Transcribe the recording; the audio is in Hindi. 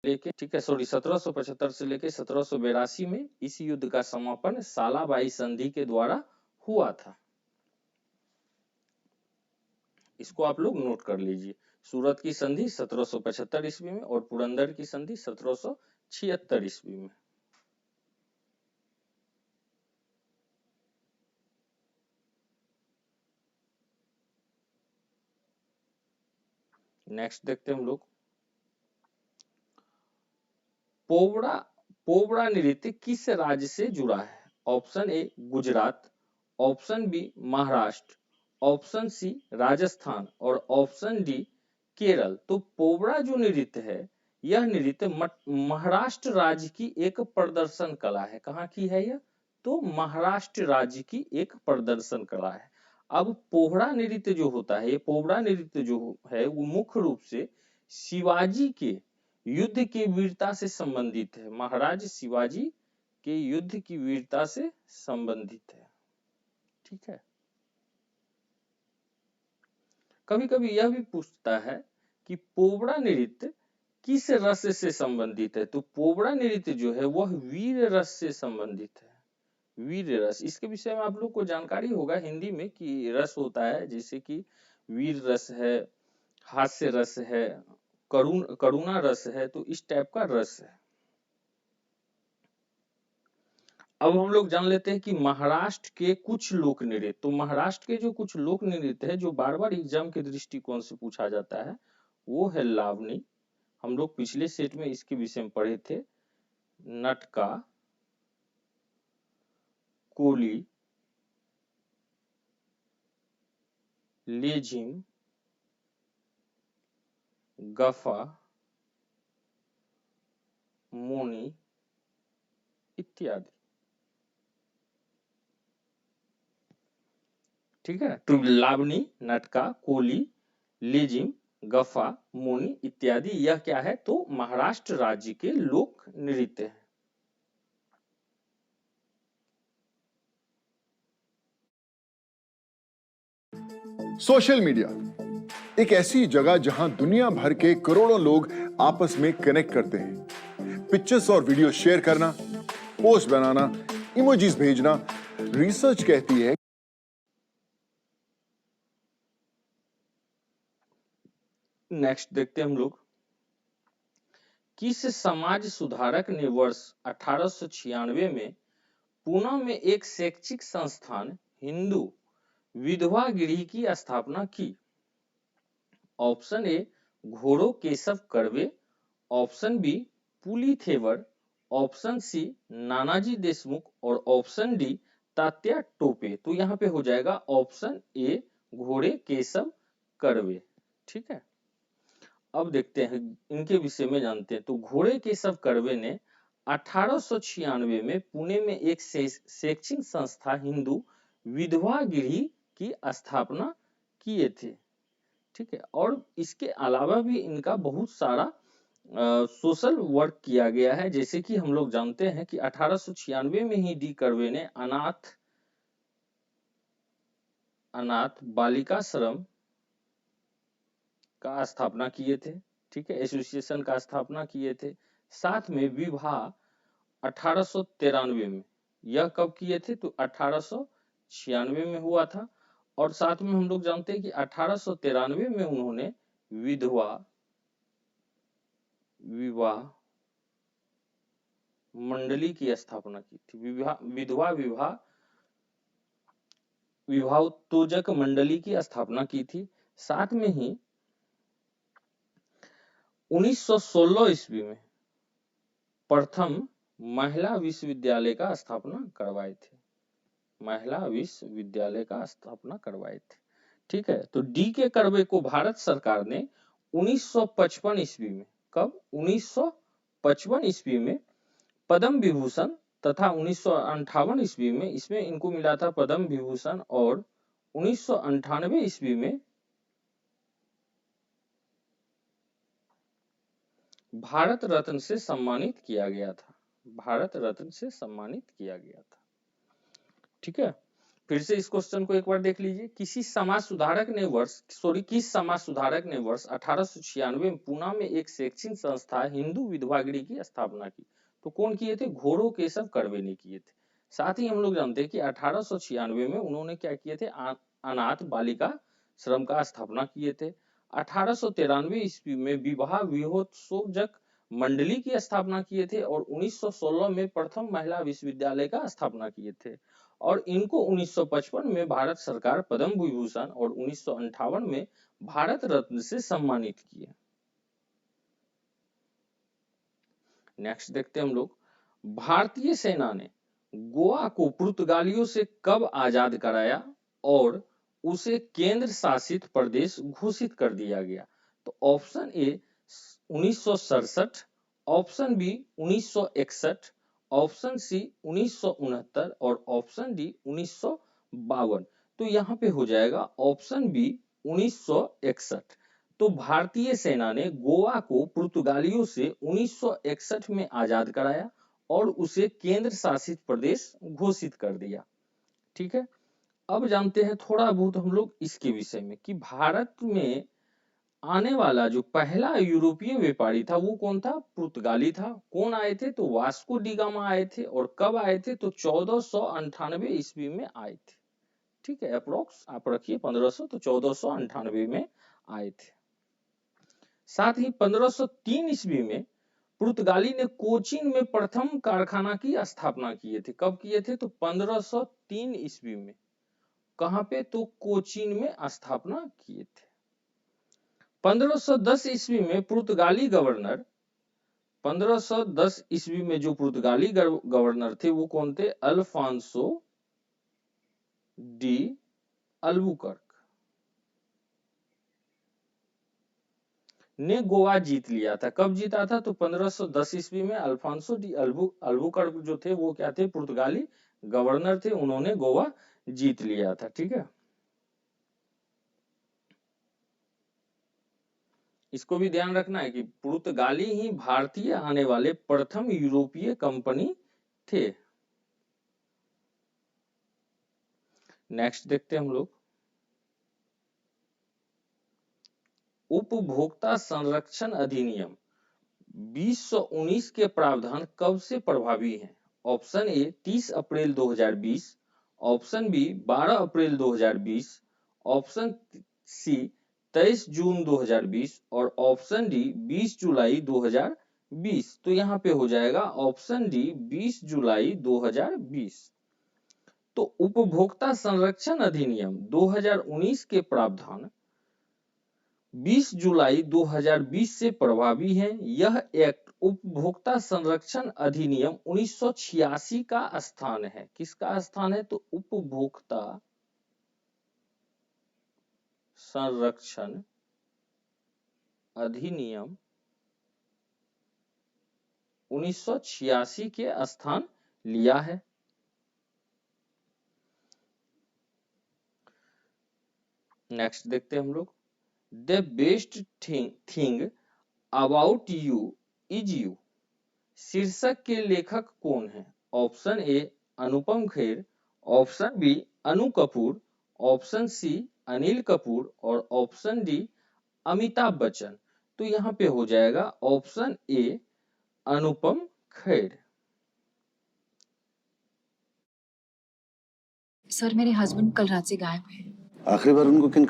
लेके, ठीक है, सॉरी 1775 से लेके 1782 में इस युद्ध का समापन सालाबाई संधि के द्वारा हुआ था। इसको आप लोग नोट कर लीजिए। सूरत की संधि 1775 ईस्वी में और पुरंदर की संधि 1776 ईस्वी में। नेक्स्ट देखते हैं हम लोग, पोवड़ा पोवड़ा नृत्य किस राज्य से जुड़ा है? Option A Gujarat, option B Maharashtra, option C Rajasthan और ऑप्शन डी केरल। तो पोवड़ा जो नृत्य है, यह नृत्य महाराष्ट्र राज्य की एक प्रदर्शन कला है। कहाँ की है यह? तो महाराष्ट्र राज्य की एक प्रदर्शन कला है। अब पोहड़ा नृत्य जो होता है, ये पोवड़ा नृत्य जो है वो मुख्य रूप से शिवाजी के युद्ध की वीरता से संबंधित है। महाराज शिवाजी के युद्ध की वीरता से संबंधित है, ठीक है। कभी कभी यह भी पूछता है कि पोवड़ा नृत्य किस रस से संबंधित है? तो पोवड़ा नृत्य जो है वह वीर रस से संबंधित है। वीर रस, इसके विषय में आप लोग को जानकारी होगा हिंदी में कि रस होता है, जैसे कि वीर रस है, हास्य रस है, करुणा रस है, तो इस टाइप का रस है। अब हम लोग जान लेते हैं कि महाराष्ट्र के कुछ लोक नृत्य। तो महाराष्ट्र के जो कुछ लोक नृत्य है जो बार बार एग्जाम के दृष्टिकोण से पूछा जाता है, वो है लावनी। हम लोग पिछले सेट में इसके विषय में पढ़े थे। नटका, कोली, लेझिम, गफा, मोनी इत्यादि, ठीक है। तो लावनी, नटका, कोली, लेजिम, गफा, मोनी इत्यादि यह क्या है? तो महाराष्ट्र राज्य के लोक नृत्य है। सोशल मीडिया एक ऐसी जगह जहां दुनिया भर के करोड़ों लोग आपस में कनेक्ट करते हैं। पिक्चर्स और वीडियो शेयर करना, पोस्ट बनाना, इमोजीज भेजना, रिसर्च कहती है। नेक्स्ट देखते हैं हम लोग, किस समाज सुधारक ने वर्ष 1896 में पुणे में एक शैक्षिक संस्थान हिंदू विधवा गृह की स्थापना की? ऑप्शन ए घोड़ो Keshav Karve, option B Pulithevar, option C Nanaji Deshmukh और ऑप्शन डी तात्या टोपे। तो यहाँ पे हो जाएगा ऑप्शन ए घोड़े केशव कर्वे, ठीक है। अब देखते हैं इनके विषय में जानते हैं। तो घोड़े केशव कर्वे ने 1896 में पुणे में एक शैक्षिक संस्था हिंदू विधवा गृह की स्थापना किए थे, ठीक है। और इसके अलावा भी इनका बहुत सारा सोशल वर्क किया गया है। जैसे कि हम लोग जानते हैं कि 1896 में ही डी कर्वे ने अनाथ बालिकाश्रम का स्थापना किए थे, ठीक है, एसोसिएशन का स्थापना किए थे। साथ में विवाह 1893 में, यह कब किए थे? तो 1896 में हुआ था। और साथ में हम लोग जानते हैं कि 1893 में उन्होंने विवाह मंडली की स्थापना की थी। विधवा विवाहोत्तेजक मंडली की स्थापना की थी। साथ में ही 1916 ईस्वी में प्रथम महिला विश्वविद्यालय का स्थापना करवाए थे। महिला विश्वविद्यालय का स्थापना करवाए थे, ठीक है। तो डी के कर्वे को भारत सरकार ने 1955 ईस्वी में, कब? 1955 ईस्वी में पद्म विभूषण तथा 1958 ईस्वी में इसमें इनको मिला था पद्म विभूषण और 1998 ईस्वी में भारत रत्न से सम्मानित किया गया था। भारत रत्न से सम्मानित किया गया था, ठीक है। फिर से इस क्वेश्चन को एक बार देख लीजिए। किस समाज सुधारक ने वर्ष 1896 में पुणे में एक शैक्षणिक संस्था हिंदू विधवा गृह की स्थापना की? तो कौन किए थे? घोड़ो केशव कर्वे ने किए थे। साथ ही हम लोग जानते हैं कि 1896 में उन्होंने क्या किए थे? अनाथ बालिका श्रम का स्थापना किए थे। 1893 ईस्वी में विवाह विहोत्सोजक मंडली की स्थापना किए थे और 1916 में प्रथम महिला विश्वविद्यालय का स्थापना किए थे और इनको 1955 में भारत सरकार पद्म विभूषण और 1958 में भारत रत्न से सम्मानित किए। नेक्स्ट देखते हैं हम लोग, भारतीय सेना ने गोवा को पुर्तगालियों से कब आजाद कराया और उसे केंद्र शासित प्रदेश घोषित कर दिया गया? तो option A 1967, option B 1961, option C 1969 और ऑप्शन डी 1952। तो यहाँ पे हो जाएगा ऑप्शन बी 1961। तो भारतीय सेना ने गोवा को पुर्तगालियों से 1961 में आजाद कराया और उसे केंद्र शासित प्रदेश घोषित कर दिया। ठीक है, अब जानते हैं थोड़ा बहुत हम लोग इसके विषय में कि भारत में आने वाला जो पहला यूरोपीय व्यापारी था वो कौन था? पुर्तगाली था। कौन आए थे? तो वास्को डी गामा आए थे। और कब आए थे? तो 1498 ईस्वी में आए थे। ठीक है, अप्रोक्स आप रखिए 1500, तो 1498 में आए थे। साथ ही 1503 ईस्वी में पुर्तगाली ने कोचीन में प्रथम कारखाना की स्थापना किए थे। कब किए थे? तो 1503 ईस्वी में। कहां पे? तो कोचीन में स्थापना किए थे। 1510 ईस्वी में पुर्तगाली गवर्नर 1510 ईस्वी में जो पुर्तगाली गवर्नर थे वो कौन थे? अल्फांसो डी अल्बुकर्क ने गोवा जीत लिया था। कब जीता था? तो 1510 ईस्वी में अल्फांसो डी अल्बुकर्क जो थे वो क्या थे? पुर्तगाली गवर्नर थे, उन्होंने गोवा जीत लिया था। ठीक है, इसको भी ध्यान रखना है कि पुर्तगाली ही भारतीय आने वाले प्रथम यूरोपीय कंपनी थे। नेक्स्ट देखते हैं हम लोग, उपभोक्ता संरक्षण अधिनियम 2019 के प्रावधान कब से प्रभावी हैं? ऑप्शन ए 30 अप्रैल 2020, ऑप्शन बी 12 अप्रैल 2020, ऑप्शन सी 23 जून 2020 और ऑप्शन डी 20 जुलाई 2020। तो यहाँ पे हो जाएगा ऑप्शन डी 20 जुलाई 2020। तो उपभोक्ता संरक्षण अधिनियम 2019 के प्रावधान 20 जुलाई 2020 से प्रभावी है। यह एक्ट उपभोक्ता संरक्षण अधिनियम 1986 का स्थान है। किसका स्थान है? तो उपभोक्ता संरक्षण अधिनियम 1986 के स्थान लिया है। नेक्स्ट देखते हैं हम लोग, the best thing about you is you शीर्षक के लेखक कौन है? Option A Anupam Kher, option B Anu Kapoor, option C Anil Kapoor और ऑप्शन डी अमिताभ बच्चन। तो यहाँ पे हो जाएगा option A Anupam Kher. Sir, मेरे हस्बैंड कल रात से गायब है। आखिरी बार उनको किन